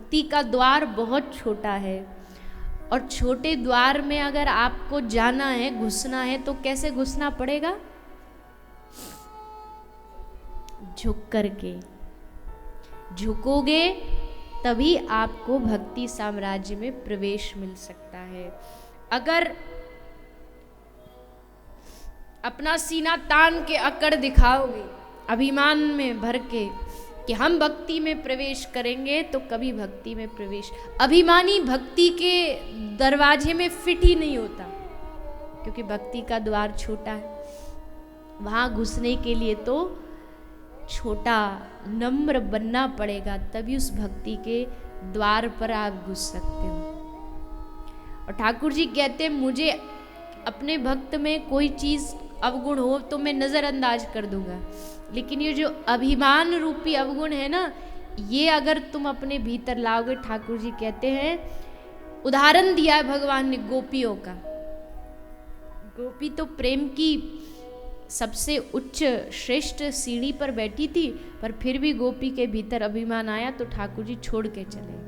भक्ति का द्वार बहुत छोटा है, और छोटे द्वार में अगर आपको जाना है, घुसना है, तो कैसे घुसना पड़ेगा? झुक करके। झुकोगे तभी आपको भक्ति साम्राज्य में प्रवेश मिल सकता है। अगर अपना सीना तान के अकड़ दिखाओगे, अभिमान में भर के कि हम भक्ति में प्रवेश करेंगे, तो कभी भक्ति में प्रवेश, अभिमानी भक्ति के दरवाजे में फिट ही नहीं होता, क्योंकि भक्ति का द्वार छोटा है। वहां घुसने के लिए तो छोटा नम्र बनना पड़ेगा, तभी उस भक्ति के द्वार पर आप घुस सकते हो। और ठाकुर जी कहते हैं, मुझे अपने भक्त में कोई चीज अवगुण हो तो मैं नजरअंदाज कर दूंगा, लेकिन ये जो अभिमान रूपी अवगुण है ना, ये अगर तुम अपने भीतर लाओगे, ठाकुर जी कहते हैं, उदाहरण दिया है भगवान ने गोपियों का। गोपी तो प्रेम की सबसे उच्च श्रेष्ठ सीढ़ी पर बैठी थी, पर फिर भी गोपी के भीतर अभिमान आया तो ठाकुर जी छोड़ के चले।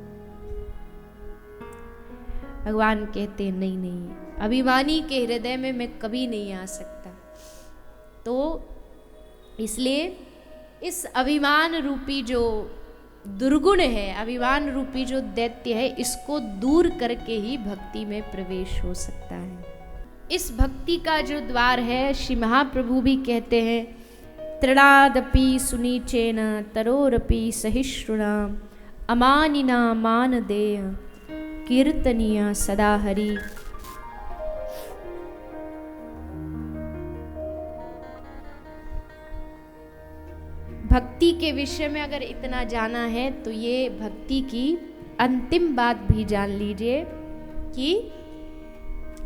भगवान कहते नहीं नहीं, अभिमानी के हृदय में मैं कभी नहीं आ सकता। तो इसलिए इस अभिमान रूपी जो दुर्गुण है, अभिमान रूपी जो दैत्य है, इसको दूर करके ही भक्ति में प्रवेश हो सकता है। इस भक्ति का जो द्वार है, श्री महाप्रभु भी कहते हैं, तृणादपि सुनीचेन तरोरपि सहिष्णुना अमानिना मानदेय कीर्तनीय सदा हरि। भक्ति के विषय में अगर इतना जाना है तो ये भक्ति की अंतिम बात भी जान लीजिए कि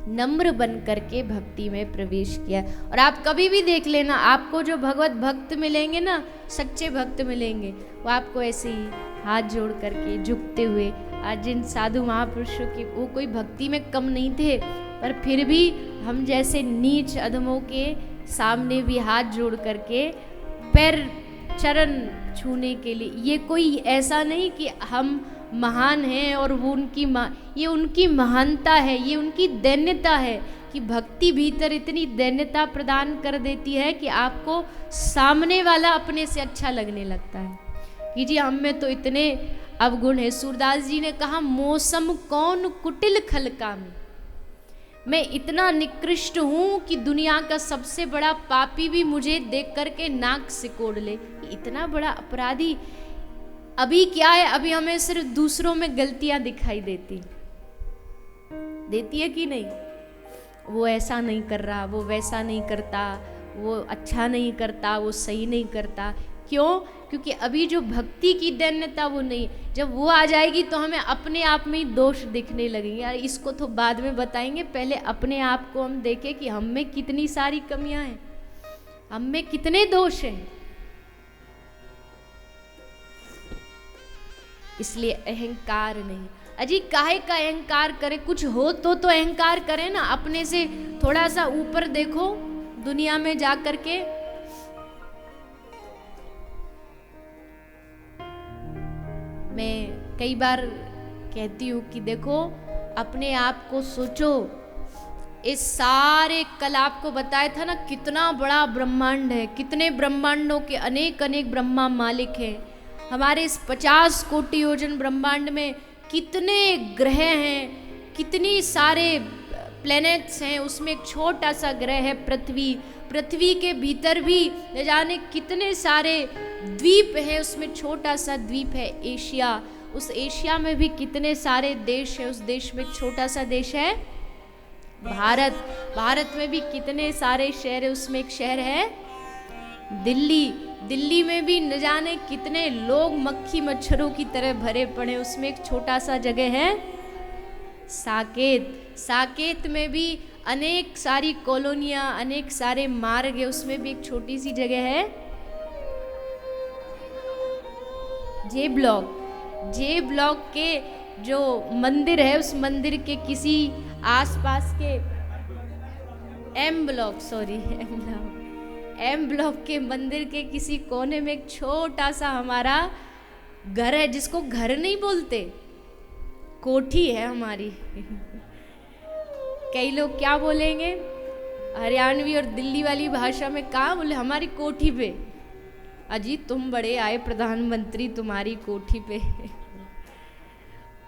नम्र बन करके भक्ति में प्रवेश किया। और आप कभी भी देख लेना, आपको जो भगवत भक्त मिलेंगे ना, सच्चे भक्त मिलेंगे, वो आपको ऐसे ही हाथ जोड़ करके झुकते हुए, आज जिन साधु महापुरुषों की वो कोई भक्ति में कम नहीं थे, पर फिर भी हम जैसे नीच अधमों के सामने भी हाथ जोड़ करके पैर चरण छूने के लिए, ये कोई ऐसा नहीं कि हम महान हैं और वो उनकी ये उनकी महानता है, ये उनकी दैन्यता है कि भक्ति भीतर इतनी दैन्यता प्रदान कर देती है कि आपको सामने वाला अपने से अच्छा लगने लगता है कि जी हम में तो इतने अवगुण है। सूरदास जी ने कहा, मौसम कौन कुटिल खलका में, मैं इतना निकृष्ट हूं कि दुनिया का सबसे बड़ा पापी भी मुझे देख करके नाक सिकोड़ ले। इतना बड़ा अपराधी अभी क्या है, अभी हमें सिर्फ दूसरों में गलतियां दिखाई देती है कि नहीं, वो ऐसा नहीं कर रहा, वो वैसा नहीं करता, वो अच्छा नहीं करता, वो सही नहीं करता। क्यों? क्योंकि अभी जो भक्ति की दैन्यता वो नहीं, जब वो आ जाएगी तो हमें अपने आप में ही दोष दिखने लगेंगे। यार इसको तो बाद में बताएंगे, पहले अपने आप को हम देखें कि हम में कितनी सारी कमियां हैं, हम में कितने दोष हैं। इसलिए अहंकार नहीं। अजी काहे का अहंकार करे, कुछ हो तो अहंकार करे ना, अपने से थोड़ा सा ऊपर देखो दुनिया में जा करके। मैं कई बार कहती हूँ कि देखो अपने आप को सोचो, इस सारे कल आपको बताया था ना कितना बड़ा ब्रह्मांड है, कितने ब्रह्मांडों के अनेक अनेक ब्रह्मा मालिक हैं। हमारे इस 50 कोटि योजन ब्रह्मांड में कितने ग्रह हैं, कितनी सारे प्लैनेट्स हैं, उसमें एक छोटा सा ग्रह है पृथ्वी। पृथ्वी के भीतर भी न जाने कितने सारे द्वीप हैं, उसमें छोटा सा द्वीप है एशिया। उस एशिया में भी कितने सारे देश है, उस देश में छोटा सा देश है भारत। भारत में भी कितने सारे शहर है, उसमें एक शहर है दिल्ली। दिल्ली में भी न जाने कितने लोग मक्खी मच्छरों की तरह भरे पड़े, उसमें एक छोटा सा जगह है साकेत। साकेत में भी अनेक सारी कॉलोनियां, अनेक सारे मार्ग है, उसमें भी एक छोटी सी जगह है जे ब्लॉक। जे ब्लॉक के जो मंदिर है, उस मंदिर के किसी आसपास के एम ब्लॉक के मंदिर के किसी कोने में एक छोटा सा हमारा घर है जिसको घर नहीं बोलते, कोठी है हमारी। कई लोग क्या बोलेंगे हरियाणवी और दिल्ली वाली भाषा में, कहाँ बोले हमारी कोठी पे। अजी तुम बड़े आए प्रधानमंत्री, तुम्हारी कोठी पे।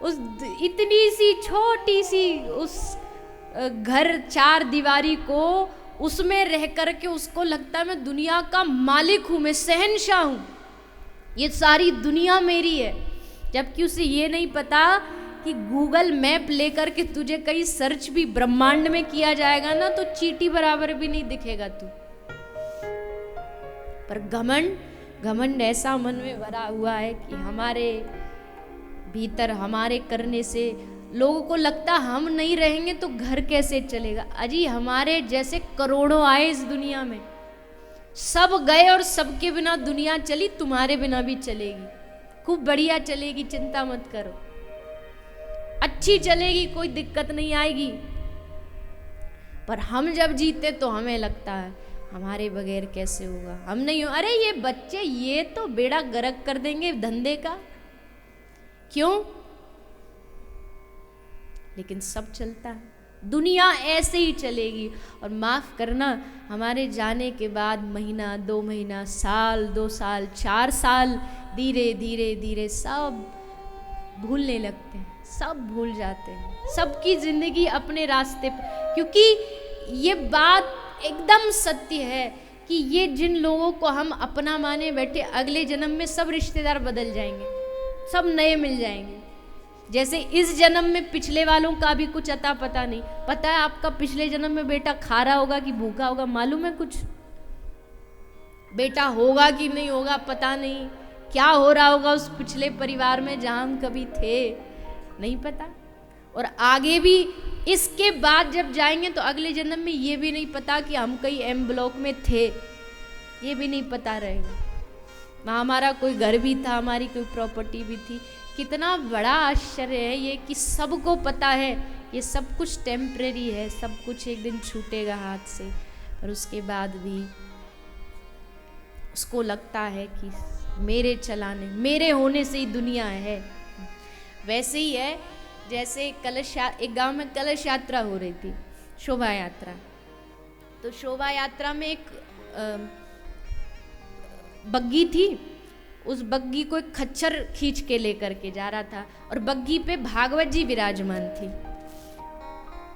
उस इतनी सी छोटी सी उस घर 4 दीवारी को, उसमें रह करके उसको लगता है मैं दुनिया का मालिक हूं, मैं शहंशाह हूं, ये सारी दुनिया मेरी है। जबकि उसे ये नहीं पता कि गूगल मैप लेकर के तुझे कहीं सर्च भी ब्रह्मांड में किया जाएगा ना, तो चींटी बराबर भी नहीं दिखेगा तू। पर घमंड ऐसा मन में भरा हुआ है कि हमारे भीतर हमारे करने से लोगों को लगता हम नहीं रहेंगे तो घर कैसे चलेगा। अजी हमारे जैसे करोड़ों आए इस दुनिया में, सब गए और सबके बिना दुनिया चली, तुम्हारे बिना भी चलेगी, खूब बढ़िया चलेगी, चिंता मत करो, अच्छी चलेगी, कोई दिक्कत नहीं आएगी। पर हम जब जीते तो हमें लगता है हमारे बगैर कैसे होगा, हम नहीं हो, अरे ये बच्चे ये तो बेड़ा गर्क कर देंगे धंधे का, क्यों? लेकिन सब चलता है, दुनिया ऐसे ही चलेगी। और माफ करना, हमारे जाने के बाद महीना 2 महीना, साल 2 साल 4 साल धीरे धीरे धीरे सब भूलने लगते हैं, सब भूल जाते हैं, सबकी जिंदगी अपने रास्ते पर। क्योंकि ये बात एकदम सत्य है कि ये जिन लोगों को हम अपना माने बैठे, अगले जन्म में सब रिश्तेदार बदल जाएंगे, सब नए मिल जाएंगे। जैसे इस जन्म में पिछले वालों का भी कुछ अता पता नहीं। पता है आपका पिछले जन्म में बेटा खा रहा होगा कि भूखा होगा, मालूम है कुछ? बेटा होगा कि नहीं होगा पता नहीं, क्या हो रहा होगा उस पिछले परिवार में जहां हम कभी थे, नहीं पता। और आगे भी इसके बाद जब जाएंगे तो अगले जन्म में ये भी नहीं पता कि हम कहीं एम ब्लॉक में थे, ये भी नहीं पता रहेगा। वहाँ हमारा कोई घर भी था, हमारी कोई प्रॉपर्टी भी थी। कितना बड़ा आश्चर्य है ये कि सबको पता है ये सब कुछ टेम्परेरी है, सब कुछ एक दिन छूटेगा हाथ से। और उसके बाद भी उसको लगता है कि मेरे चलाने, मेरे होने से ही दुनिया है। वैसे ही है जैसे एक गांव में कलश यात्रा हो रही थी, शोभा यात्रा। तो शोभा यात्रा में एक बग्गी थी, उस बग्गी को एक खच्चर खींच के लेकर के जा रहा था और बग्गी पे भागवत जी विराजमान थी।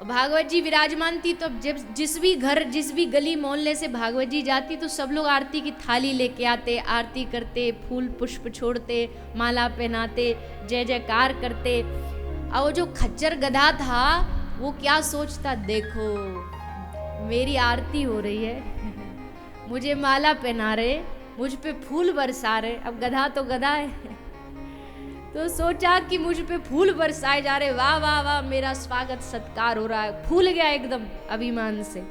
भागवत जी विराजमान थी तो जिस भी गली मोहल्ले से भागवत जी जाती तो सब लोग आरती की थाली लेके आते, आरती करते, फूल पुष्प छोड़ते, माला पहनाते, जय जयकार करते। और वो जो खच्चर गधा था वो क्या सोचता, देखो मेरी आरती हो रही है, मुझे माला पहना रहे, मुझ पे फूल बरसा रहे। अब गधा तो गधा है तो सोचा कि मुझ पे फूल बरसाए जा रहे, वाह वाह वाह मेरा स्वागत सत्कार हो रहा है, फूल गया एकदम अभिमान से।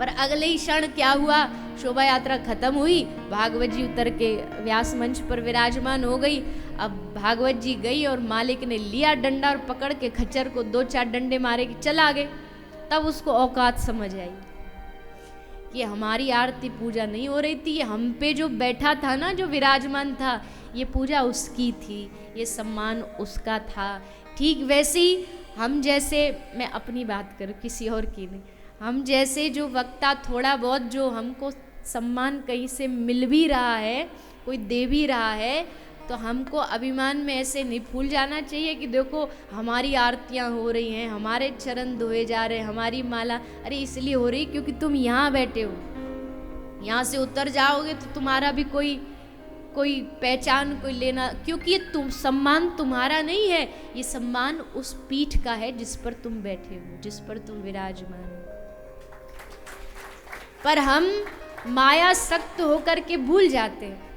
पर अगले ही क्षण क्या हुआ, शोभा यात्रा खत्म हुई, भागवत जी उतर के व्यास मंच पर विराजमान हो गई। अब भागवत जी गई और मालिक ने लिया डंडा और पकड़ के खच्चर को 2-4 डंडे मारे कि चला गए। तब उसको औकात समझ आई कि हमारी आरती पूजा नहीं हो रही थी, ये हम पे जो बैठा था ना, जो विराजमान था, ये पूजा उसकी थी, ये सम्मान उसका था। ठीक वैसे ही हम जैसे, मैं अपनी बात करूँ किसी और की नहीं, हम जैसे जो वक्ता थोड़ा बहुत जो हमको सम्मान कहीं से मिल भी रहा है, कोई दे भी रहा है, तो हमको अभिमान में ऐसे नहीं भूल जाना चाहिए कि देखो हमारी आरतियां हो रही हैं, हमारे चरण धोए जा रहे हैं, हमारी माला, अरे इसलिए हो रही क्योंकि तुम यहाँ बैठे हो, यहाँ से उतर जाओगे तो तुम्हारा भी कोई पहचान, कोई लेना, क्योंकि ये सम्मान तुम्हारा नहीं है, ये सम्मान उस पीठ का है जिस पर तुम बैठे हो, जिस पर तुम विराजमान हो। पर हम माया सक्त होकर के भूल जाते हैं,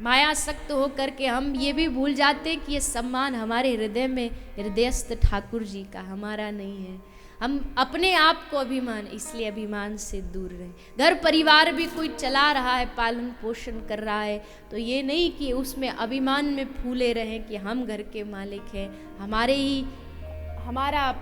माया सक्त होकर के हम ये भी भूल जाते कि ये सम्मान हमारे हृदय में हृदयस्थ ठाकुर जी का, हमारा नहीं है। हम अपने आप को अभिमान, इसलिए अभिमान से दूर रहे। घर परिवार भी कोई चला रहा है, पालन पोषण कर रहा है, तो ये नहीं कि उसमें अभिमान में फूले रहें कि हम घर के मालिक हैं, हमारा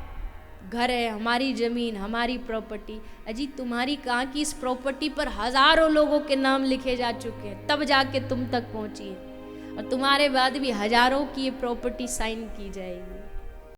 घर है, हमारी ज़मीन, हमारी प्रॉपर्टी। अजी तुम्हारी कहाँ की, इस प्रॉपर्टी पर हज़ारों लोगों के नाम लिखे जा चुके हैं, तब जाके तुम तक पहुँची है। और तुम्हारे बाद भी हजारों की ये प्रॉपर्टी साइन की जाएगी।